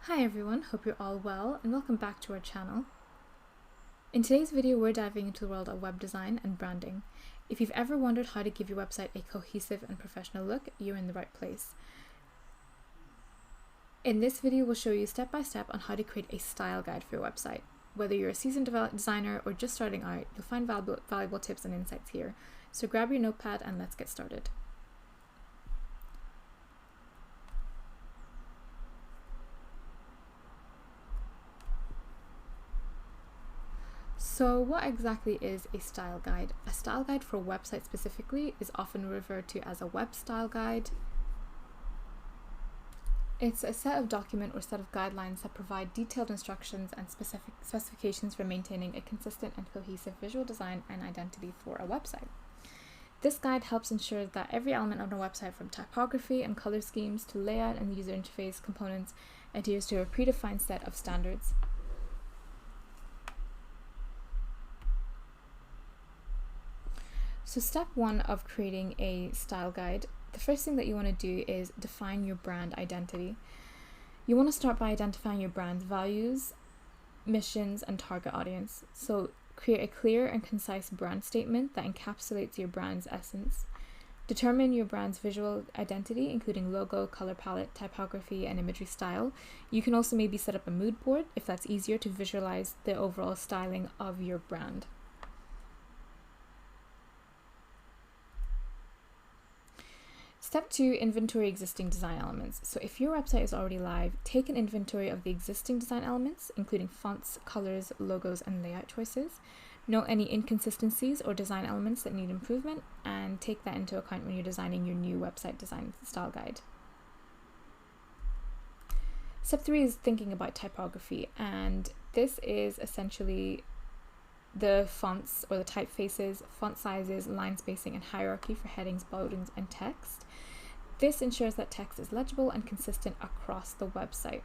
Hi everyone, hope you're all well and welcome back to our channel. In today's video we're diving into the world of web design and branding. If you've ever wondered how to give your website a cohesive and professional look, you're in the right place. In this video we'll show you step by step on how to create a style guide for your website. Whether you're a seasoned designer or just starting out, you'll find valuable tips and insights here. So grab your notepad and let's get started. So what exactly is a style guide? A style guide for a website specifically is often referred to as a web style guide. It's a set of document or set of guidelines that provide detailed instructions and specifications for maintaining a consistent and cohesive visual design and identity for a website. This guide helps ensure that every element of a website, from typography and color schemes to layout and user interface components, adheres to a predefined set of standards. So step one of creating a style guide, the first thing that you want to do is define your brand identity. You want to start by identifying your brand's values, missions, and target audience. So create a clear and concise brand statement that encapsulates your brand's essence. Determine your brand's visual identity, including logo, color palette, typography, and imagery style. You can also maybe set up a mood board if that's easier to visualize the overall styling of your brand. Step 2, inventory existing design elements. So if your website is already live, take an inventory of the existing design elements, including fonts, colors, logos, and layout choices. Note any inconsistencies or design elements that need improvement, and take that into account when you're designing your new website design style guide. Step 3 is thinking about typography, and this is essentially the fonts or the typefaces, font sizes, line spacing, and hierarchy for headings, bodings, and text. This ensures that text is legible and consistent across the website.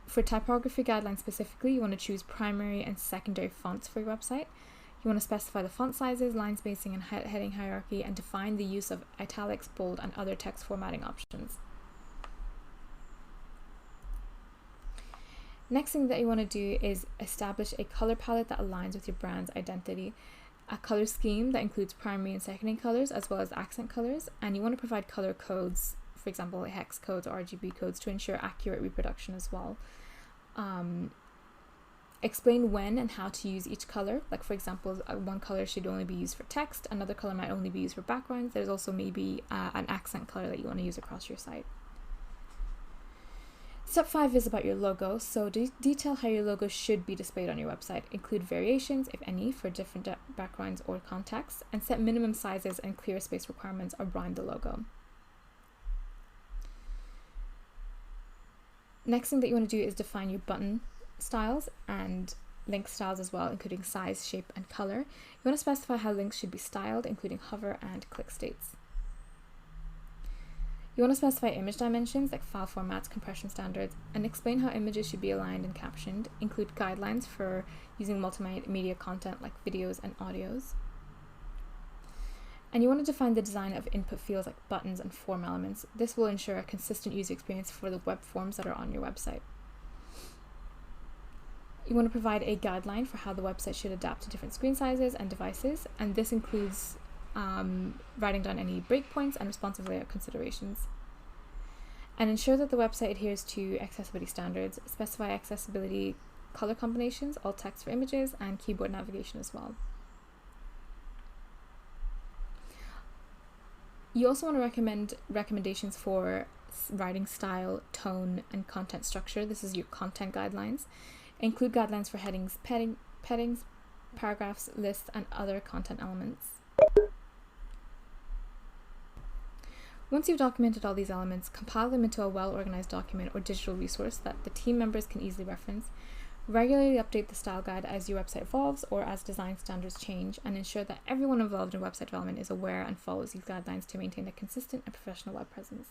For typography guidelines specifically, you want to choose primary and secondary fonts for your website. You want to specify the font sizes, line spacing, and heading hierarchy, and define the use of italics, bold, and other text formatting options. Next thing that you want to do is establish a color palette that aligns with your brand's identity. A color scheme that includes primary and secondary colors as well as accent colors, and you want to provide color codes, for example hex codes or RGB codes, to ensure accurate reproduction as well. Explain when and how to use each color, like for example one color should only be used for text, another color might only be used for backgrounds. There's also maybe an accent color that you want to use across your site. Step 5 is about your logo, so detail how your logo should be displayed on your website. Include variations, if any, for different backgrounds or contexts, and set minimum sizes and clear space requirements around the logo. Next thing that you want to do is define your button styles and link styles as well, including size, shape, and color. You want to specify how links should be styled, including hover and click states. You want to specify image dimensions like file formats, compression standards, and explain how images should be aligned and captioned. Include guidelines for using multimedia content like videos and audios. And you want to define the design of input fields like buttons and form elements. This will ensure a consistent user experience for the web forms that are on your website. You want to provide a guideline for how the website should adapt to different screen sizes and devices, and this includes writing down any breakpoints and responsive layout considerations. And ensure that the website adheres to accessibility standards. Specify accessibility color combinations, alt text for images, and keyboard navigation as well. You also want to recommend recommendations for writing style, tone, and content structure. This is your content guidelines. Include guidelines for headings, headings, paragraphs, lists, and other content elements. Once you've documented all these elements, compile them into a well-organized document or digital resource that the team members can easily reference. Regularly update the style guide as your website evolves or as design standards change, and ensure that everyone involved in website development is aware and follows these guidelines to maintain a consistent and professional web presence.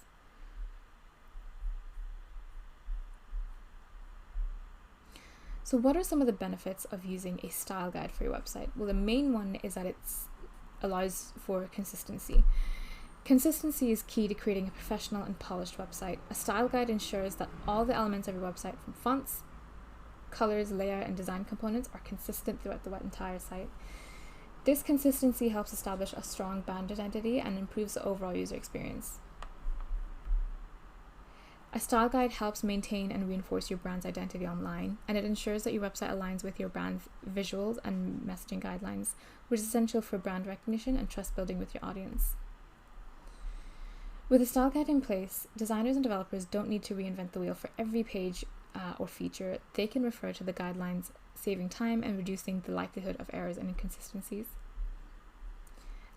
So what are some of the benefits of using a style guide for your website? Well, the main one is that it allows for consistency. Consistency is key to creating a professional and polished website. A style guide ensures that all the elements of your website, from fonts, colors, layout, and design components, are consistent throughout the entire site. This consistency helps establish a strong brand identity and improves the overall user experience. A style guide helps maintain and reinforce your brand's identity online, and it ensures that your website aligns with your brand's visuals and messaging guidelines, which is essential for brand recognition and trust building with your audience. With a style guide in place, designers and developers don't need to reinvent the wheel for every page or feature. They can refer to the guidelines, saving time and reducing the likelihood of errors and inconsistencies.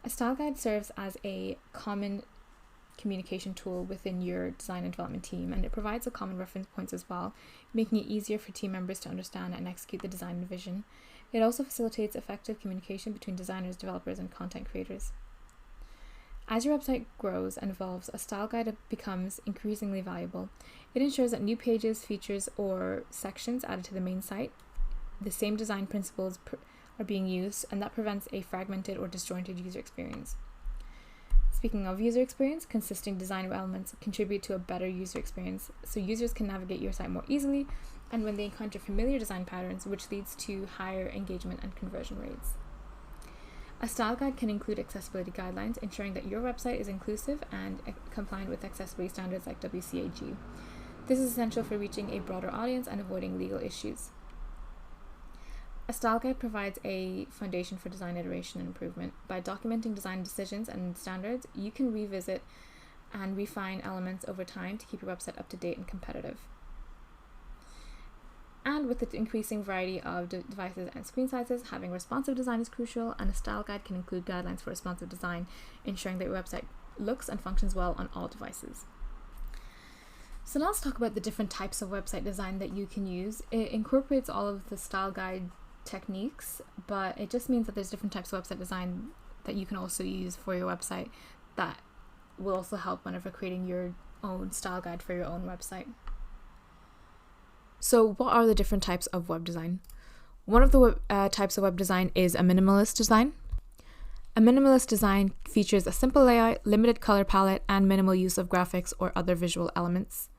A style guide serves as a common communication tool within your design and development team, and it provides a common reference points as well, making it easier for team members to understand and execute the design and vision. It also facilitates effective communication between designers, developers, and content creators. As your website grows and evolves, a style guide becomes increasingly valuable. It ensures that new pages, features, or sections added to the main site, the same design principles are being used, and that prevents a fragmented or disjointed user experience. Speaking of user experience, consistent design elements contribute to a better user experience, so users can navigate your site more easily and when they encounter familiar design patterns, which leads to higher engagement and conversion rates. A style guide can include accessibility guidelines, ensuring that your website is inclusive and compliant with accessibility standards like WCAG. This is essential for reaching a broader audience and avoiding legal issues. A style guide provides a foundation for design iteration and improvement. By documenting design decisions and standards, you can revisit and refine elements over time to keep your website up to date and competitive. And with the increasing variety of devices and screen sizes, having responsive design is crucial, and a style guide can include guidelines for responsive design, ensuring that your website looks and functions well on all devices. So now let's talk about the different types of website design that you can use. It incorporates all of the style guide techniques, but it just means that there's different types of website design that you can also use for your website that will also help whenever creating your own style guide for your own website. So what are the different types of web design? One of the types of web design is a minimalist design. A minimalist design features a simple layout, limited color palette, and minimal use of graphics or other visual elements.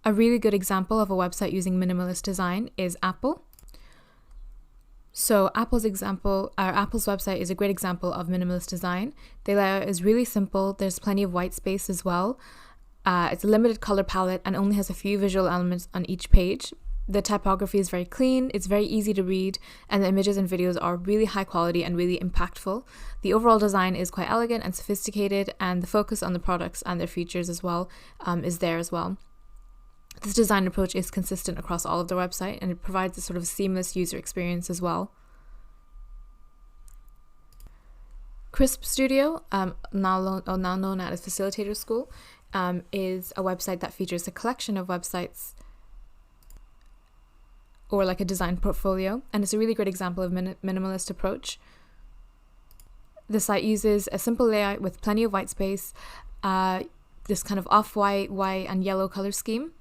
A really good example of a website using minimalist design is Apple. So Apple's website is a great example of minimalist design. The layout is really simple. There's plenty of white space as well. It's a limited color palette and only has a few visual elements on each page. The typography is very clean, it's very easy to read, and the images and videos are really high quality and really impactful. The overall design is quite elegant and sophisticated, and the focus on the products and their features as well is there as well. This design approach is consistent across all of their website, and it provides a sort of seamless user experience as well. Crisp Studio, now known as Facilitator School, is a website that features a collection of websites or like a design portfolio, and it's a really great example of minimalist approach. The site uses a simple layout with plenty of white space, this kind of off-white, white and yellow color scheme,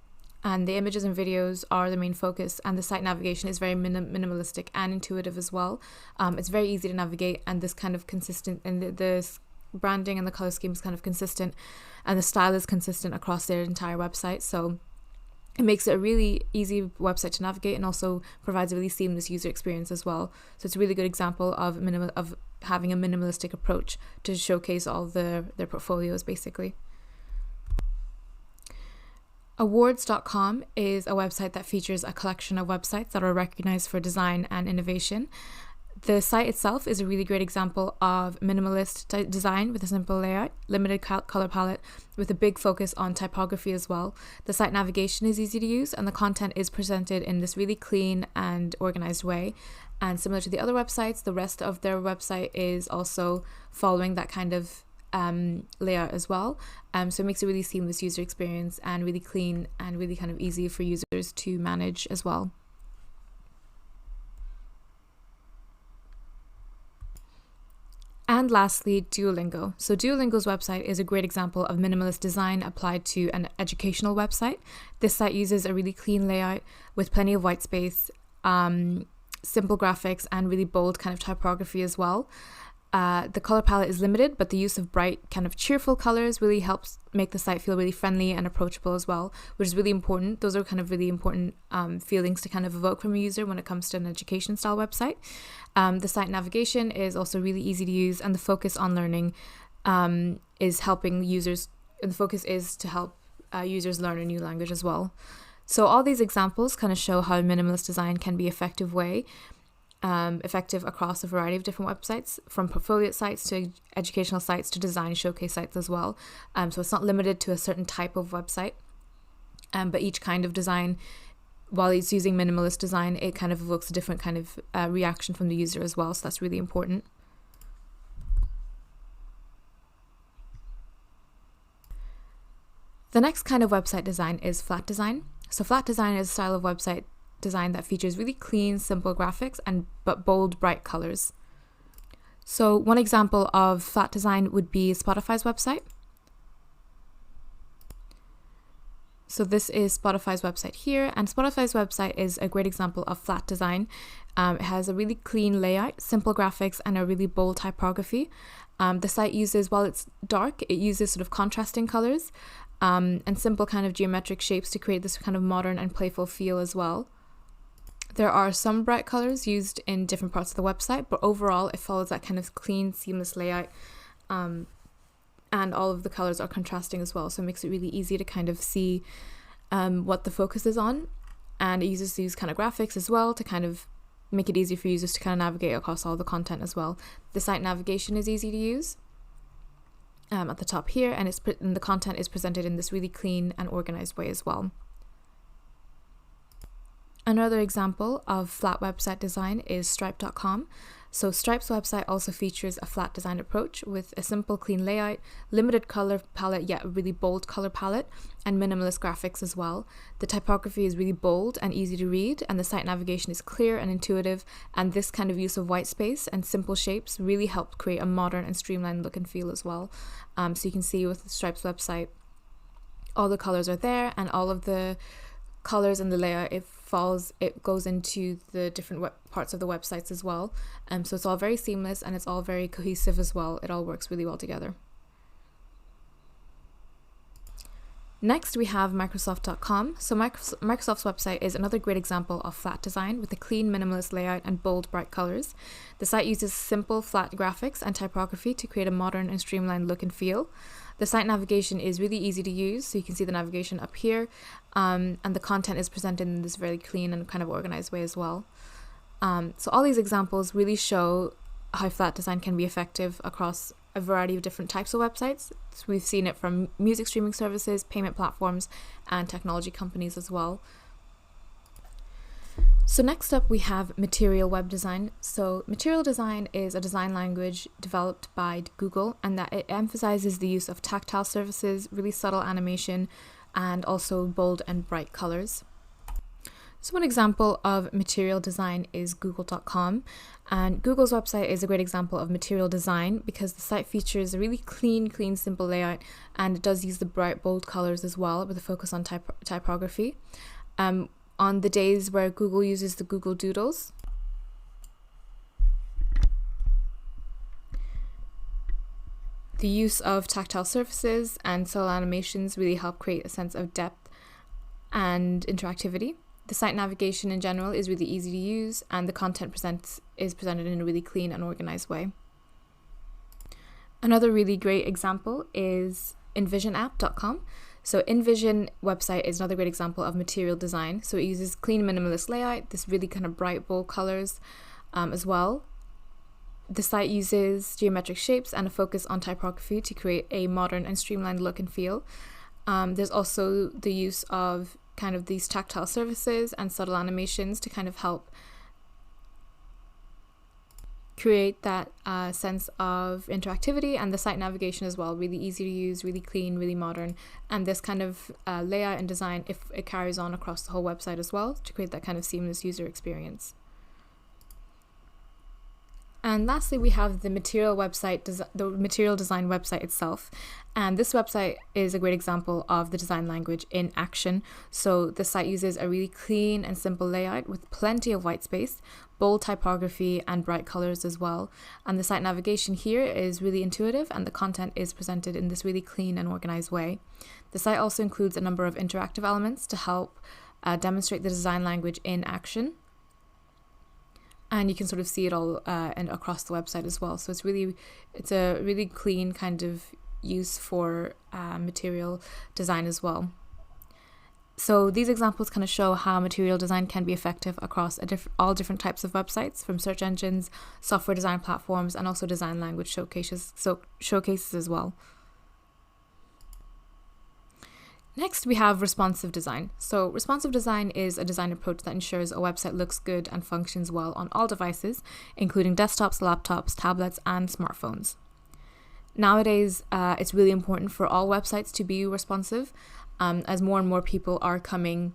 and the images and videos are the main focus, and the site navigation is very minimalistic and intuitive as well. It's very easy to navigate, and this kind of consistent, and the branding and the color scheme is kind of consistent, and the style is consistent across their entire website, so it makes it a really easy website to navigate and also provides a really seamless user experience as well. So it's a really good example of having a minimalistic approach to showcase all their portfolios basically. Awards.com is a website that features a collection of websites that are recognized for design and innovation. The site itself is a really great example of minimalist design with a simple layout, limited color palette, with a big focus on typography as well. The site navigation is easy to use, and the content is presented in this really clean and organized way. And similar to the other websites, the rest of their website is also following that kind of layout as well. So it makes a really seamless user experience and really clean and really kind of easy for users to manage as well. And lastly, Duolingo. So Duolingo's website is a great example of minimalist design applied to an educational website. This site uses a really clean layout with plenty of white space, simple graphics, and really bold kind of typography as well. The color palette is limited, but the use of bright, kind of cheerful colors really helps make the site feel really friendly and approachable as well, which is really important. Those are kind of really important feelings to kind of evoke from a user when it comes to an education style website. The site navigation is also really easy to use, and the focus on learning is helping users, and the focus is to help users learn a new language as well. So all these examples kind of show how minimalist design can be effective across a variety of different websites, from portfolio sites to educational sites to design showcase sites as well. So it's not limited to a certain type of website, but each kind of design, while it's using minimalist design, it kind of evokes a different kind of reaction from the user as well. So that's really important. The next kind of website design is flat design. So flat design is a style of website design that features really clean, simple graphics but bold, bright colors. So one example of flat design would be Spotify's website. So this is Spotify's website here, and Spotify's website is a great example of flat design. It has a really clean layout, simple graphics, and a really bold typography. The site uses, while it's dark, it uses sort of contrasting colors and simple kind of geometric shapes to create this kind of modern and playful feel as well. There are some bright colors used in different parts of the website, but overall it follows that kind of clean, seamless layout, and all of the colors are contrasting as well, so it makes it really easy to kind of see what the focus is on, and it uses these kind of graphics as well to kind of make it easy for users to kind of navigate across all the content as well. The site navigation is easy to use at the top here, and the content is presented in this really clean and organized way as well. Another example of flat website design is Stripe.com. So Stripe's website also features a flat design approach with a simple, clean layout, limited color palette, yet a really bold color palette, and minimalist graphics as well. The typography is really bold and easy to read, and the site navigation is clear and intuitive, and this kind of use of white space and simple shapes really helped create a modern and streamlined look and feel as well. So you can see with Stripe's website, all the colors are there, and all of the colors and the layout, it goes into the different parts of the websites as well. So it's all very seamless and it's all very cohesive as well. It all works really well together. Next, we have Microsoft.com. So Microsoft's website is another great example of flat design with a clean, minimalist layout and bold, bright colors. The site uses simple, flat graphics and typography to create a modern and streamlined look and feel. The site navigation is really easy to use, so you can see the navigation up here, and the content is presented in this very clean and kind of organized way as well. So all these examples really show how flat design can be effective across a variety of different types of websites. So we've seen it from music streaming services, payment platforms, and technology companies as well. So next up we have Material Web Design. So Material Design is a design language developed by Google, and that it emphasizes the use of tactile surfaces, really subtle animation, and also bold and bright colors. So one example of material design is Google.com, and Google's website is a great example of material design because the site features a really clean, simple layout, and it does use the bright, bold colors as well with a focus on typography. On the days where Google uses the Google Doodles, the use of tactile surfaces and subtle animations really help create a sense of depth and interactivity. The site navigation in general is really easy to use, and the content is presented in a really clean and organized way. Another really great example is InVisionApp.com. So InVision website is another great example of material design. So it uses clean, minimalist layout, this really kind of bright, bold colors as well. The site uses geometric shapes and a focus on typography to create a modern and streamlined look and feel. There's also the use of kind of these tactile surfaces and subtle animations to kind of help create that sense of interactivity, and the site navigation as well, really easy to use, really clean, really modern, and this kind of layout and design, if it carries on across the whole website as well to create that kind of seamless user experience. And lastly, we have the material design website itself. And this website is a great example of the design language in action. So the site uses a really clean and simple layout with plenty of white space, bold typography and bright colors as well. And the site navigation here is really intuitive, and the content is presented in this really clean and organized way. The site also includes a number of interactive elements to help demonstrate the design language in action. And you can sort of see it all and across the website as well. So it's a really clean kind of use for material design as well. So these examples kind of show how material design can be effective across all different types of websites, from search engines, software design platforms, and also design language showcases as well. Next, we have responsive design. So responsive design is a design approach that ensures a website looks good and functions well on all devices, including desktops, laptops, tablets, and smartphones. Nowadays, it's really important for all websites to be responsive, as more and more people are coming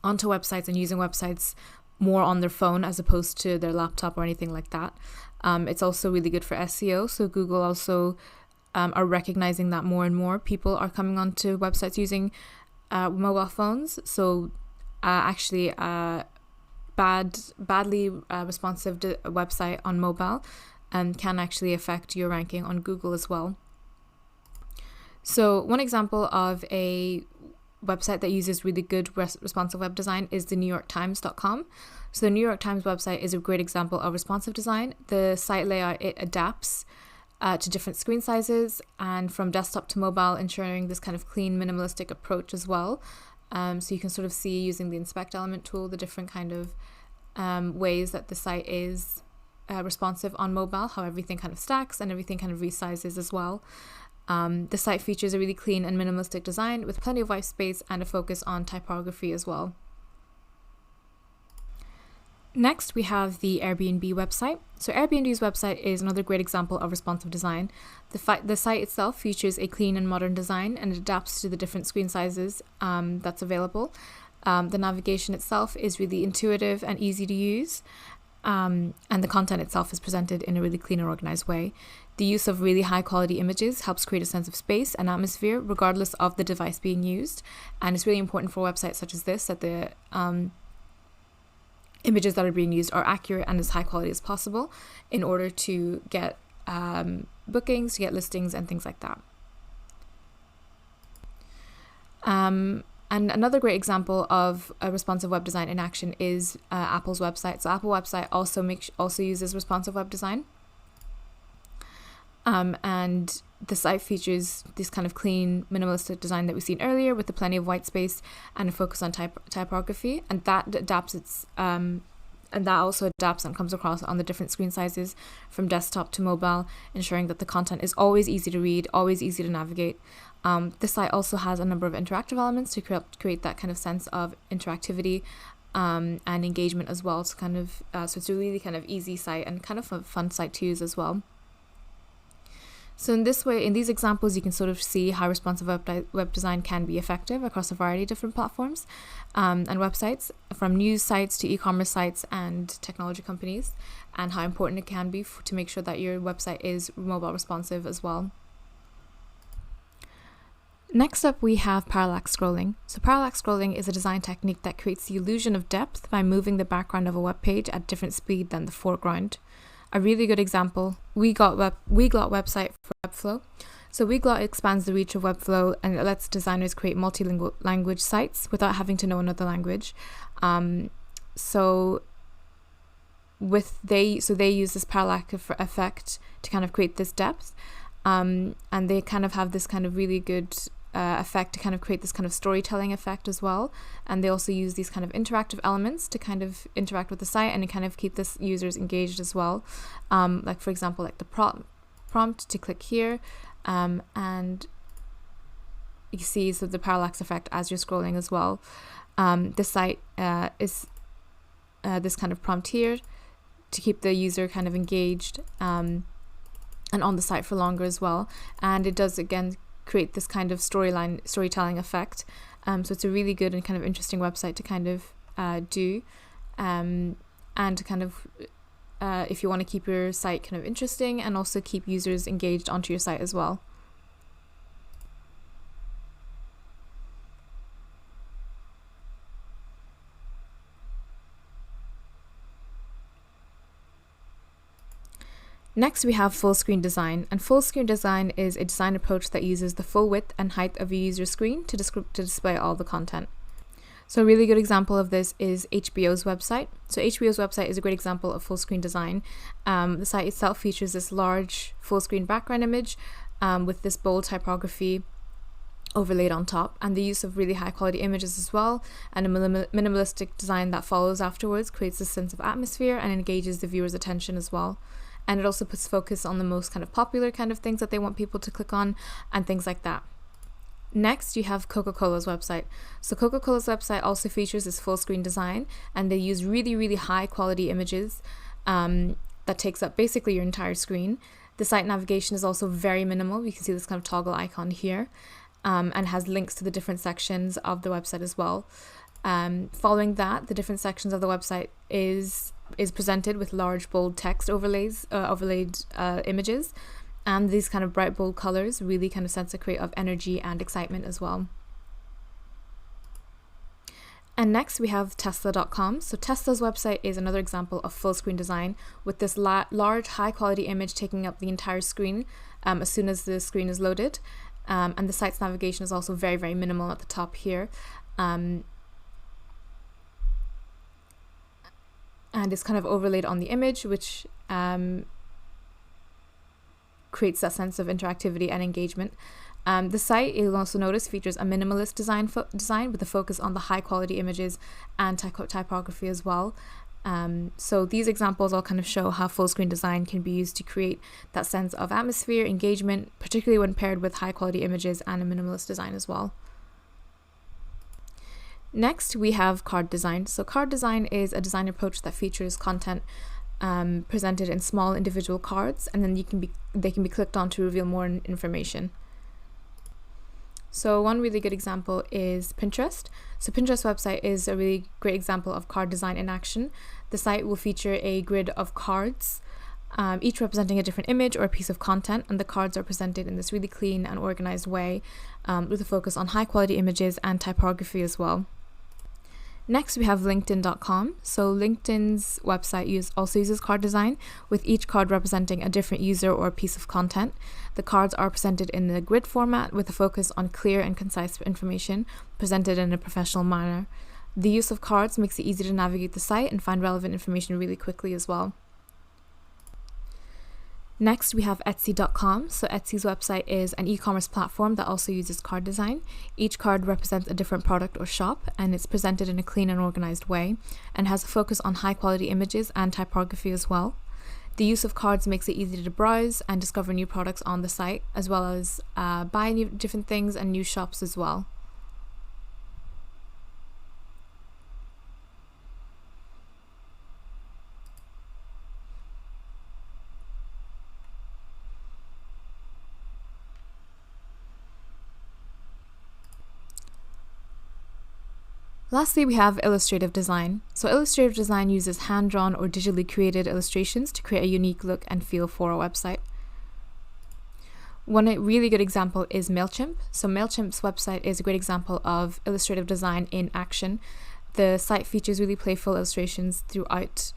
onto websites and using websites more on their phone as opposed to their laptop or anything like that. It's also really good for SEO. So Google also are recognizing that more and more people are coming onto websites using mobile phones. So badly responsive website on mobile can actually affect your ranking on Google as well. So one example of a website that uses really good responsive web design is the NewYorkTimes.com. So the New York Times website is a great example of responsive design. The site layout, it adapts to different screen sizes and from desktop to mobile, ensuring this kind of clean, minimalistic approach as well. So you can sort of see, using the inspect element tool, the different kind of ways that the site is responsive on mobile, how everything kind of stacks and everything kind of resizes as well. The site features a really clean and minimalistic design with plenty of white space and a focus on typography as well. Next, we have the Airbnb website. So Airbnb's website is another great example of responsive design. The site itself features a clean and modern design, and it adapts to the different screen sizes that's available. The navigation itself is really intuitive and easy to use. And the content itself is presented in a really clean and organized way. The use of really high quality images helps create a sense of space and atmosphere regardless of the device being used. And it's really important for websites such as this that the images that are being used are accurate and as high quality as possible in order to get bookings, to get listings and things like that. And another great example of a responsive web design in action is Apple's website. So Apple website also uses responsive web design. And the site features this kind of clean, minimalistic design that we've seen earlier, with plenty of white space and a focus on typography. And that also adapts and comes across on the different screen sizes from desktop to mobile, ensuring that the content is always easy to read, always easy to navigate. The site also has a number of interactive elements to create that kind of sense of interactivity and engagement as well. So it's a really kind of easy site and kind of a fun site to use as well. So in this way, in these examples, you can sort of see how responsive web design can be effective across a variety of different platforms and websites, from news sites to e-commerce sites and technology companies, and how important it can be to make sure that your website is mobile responsive as well. Next up, we have parallax scrolling. So parallax scrolling is a design technique that creates the illusion of depth by moving the background of a web page at different speed than the foreground. A really good example, Weglot website for Webflow. So Weglot expands the reach of Webflow, and it lets designers create multilingual language sites without having to know another language. So they use this parallax effect to kind of create this depth, and they kind of have this kind of really good effect to kind of create this kind of storytelling effect as well. And they also use these kind of interactive elements to kind of interact with the site and to kind of keep the users engaged as well. Like for example, like the prompt to click here, and you see the parallax effect as you're scrolling as well. The site is this kind of prompt here to keep the user kind of engaged and on the site for longer as well. And it does again create this kind of storytelling effect. So it's a really good and kind of interesting website to kind of do, and to kind of if you want to keep your site kind of interesting and also keep users engaged onto your site as well. Next, we have full screen design, and full screen design is a design approach that uses the full width and height of a user's screen to display all the content. So a really good example of this is HBO's website. So HBO's website is a great example of full screen design. The site itself features this large full screen background image with this bold typography overlaid on top, and the use of really high quality images as well, and a minimalistic design that follows afterwards creates a sense of atmosphere and engages the viewer's attention as well. And it also puts focus on the most kind of popular kind of things that they want people to click on and things like that. Next, you have Coca-Cola's website. So Coca-Cola's website also features this full screen design, and they use really high quality images that takes up basically your entire screen. The site navigation is also very minimal. You can see this kind of toggle icon here, and has links to the different sections of the website as well. Following that, the different sections of the website is presented with large bold text overlaid images, and these kind of bright bold colors really kind of sense a create of energy and excitement as well. And next we have Tesla.com. So Tesla's website is another example of full screen design with this large high quality image taking up the entire screen as soon as the screen is loaded. And the site's navigation is also very minimal at the top here. And it's kind of overlaid on the image, which creates that sense of interactivity and engagement. The site, you'll also notice, features a minimalist design with a focus on the high quality images and typography as well. So these examples all kind of show how full screen design can be used to create that sense of atmosphere, engagement, particularly when paired with high quality images and a minimalist design as well. Next, we have card design. So card design is a design approach that features content presented in small individual cards, and then they can be clicked on to reveal more information. So one really good example is Pinterest. So Pinterest website is a really great example of card design in action. The site will feature a grid of cards, each representing a different image or a piece of content, and the cards are presented in this really clean and organized way with a focus on high quality images and typography as well. Next, we have LinkedIn.com. So LinkedIn's website also uses card design, with each card representing a different user or piece of content. The cards are presented in the grid format with a focus on clear and concise information presented in a professional manner. The use of cards makes it easy to navigate the site and find relevant information really quickly as well. Next, we have Etsy.com. So Etsy's website is an e-commerce platform that also uses card design. Each card represents a different product or shop, and it's presented in a clean and organized way, and has a focus on high quality images and typography as well. The use of cards makes it easy to browse and discover new products on the site, as well as buy new different things and new shops as well. Lastly, we have Illustrative Design. So Illustrative Design uses hand-drawn or digitally created illustrations to create a unique look and feel for a website. One really good example is MailChimp. So MailChimp's website is a great example of illustrative design in action. The site features really playful illustrations throughout,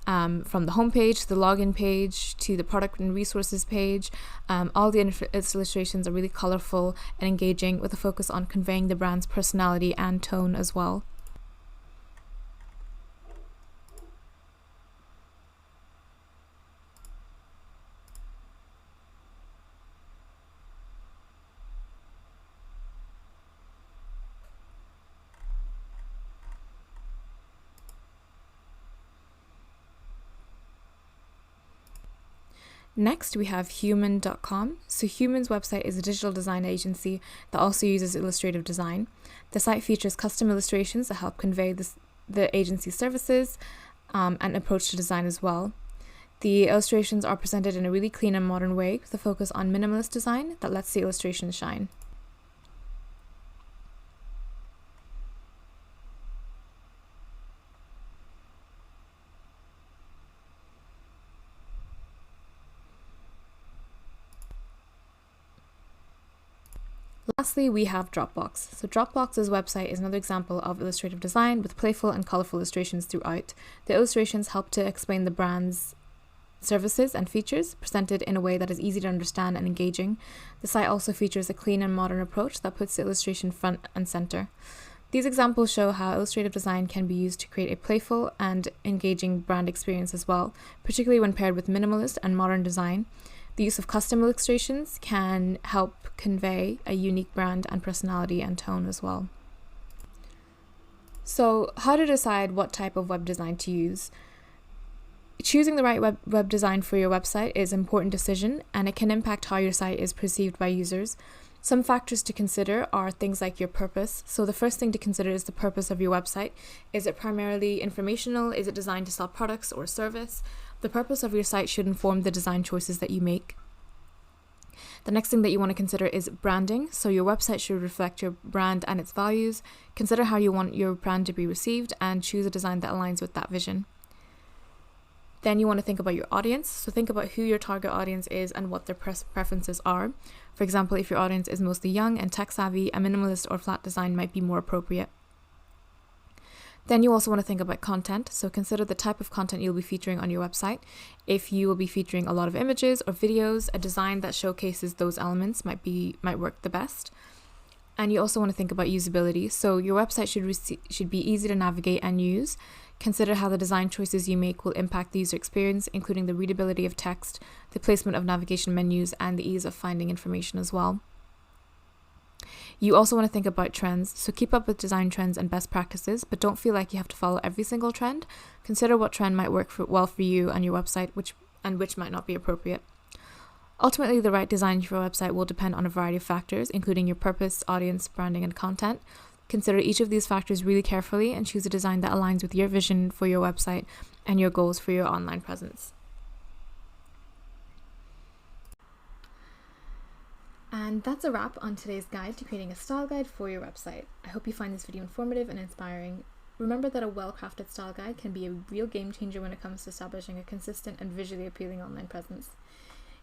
from the homepage to the login page to the product and resources page. All the illustrations are really colorful and engaging, with a focus on conveying the brand's personality and tone as well. Next, we have Human.com. So Human's website is a digital design agency that also uses illustrative design. The site features custom illustrations that help convey the agency's services and approach to design as well. The illustrations are presented in a really clean and modern way, with a focus on minimalist design that lets the illustrations shine. Lastly, we have Dropbox. So Dropbox's website is another example of illustrative design with playful and colorful illustrations throughout. The illustrations help to explain the brand's services and features presented in a way that is easy to understand and engaging. The site also features a clean and modern approach that puts the illustration front and center. These examples show how illustrative design can be used to create a playful and engaging brand experience as well, particularly when paired with minimalist and modern design. The use of custom illustrations can help convey a unique brand and personality and tone as well. So, how to decide what type of web design to use? Choosing the right web design for your website is an important decision, and it can impact how your site is perceived by users. Some factors to consider are things like your purpose. So the first thing to consider is the purpose of your website. Is it primarily informational? Is it designed to sell products or service? The purpose of your site should inform the design choices that you make. The next thing that you want to consider is branding. So your website should reflect your brand and its values. Consider how you want your brand to be received and choose a design that aligns with that vision. Then you want to think about your audience. So think about who your target audience is and what their preferences are. For example, if your audience is mostly young and tech savvy, a minimalist or flat design might be more appropriate. Then you also want to think about content. So consider the type of content you'll be featuring on your website. If you will be featuring a lot of images or videos, a design that showcases those elements might work the best. And you also want to think about usability. So your website should be easy to navigate and use. Consider how the design choices you make will impact the user experience, including the readability of text, the placement of navigation menus, and the ease of finding information as well. You also want to think about trends. So keep up with design trends and best practices, but don't feel like you have to follow every single trend. Consider what trend might work well for you and your website, which might not be appropriate. Ultimately, the right design for your website will depend on a variety of factors, including your purpose, audience, branding, and content. Consider each of these factors really carefully and choose a design that aligns with your vision for your website and your goals for your online presence. And that's a wrap on today's guide to creating a style guide for your website. I hope you find this video informative and inspiring. Remember that a well-crafted style guide can be a real game changer when it comes to establishing a consistent and visually appealing online presence.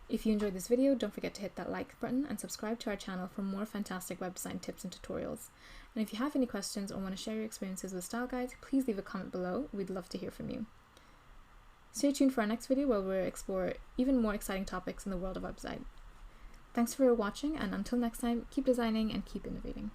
If you enjoyed this video, don't forget to hit that like button and subscribe to our channel for more fantastic web design tips and tutorials. And if you have any questions or want to share your experiences with style guides, please leave a comment below. We'd love to hear from you. Stay tuned for our next video where we'll explore even more exciting topics in the world of website. Thanks for watching, and until next time, keep designing and keep innovating.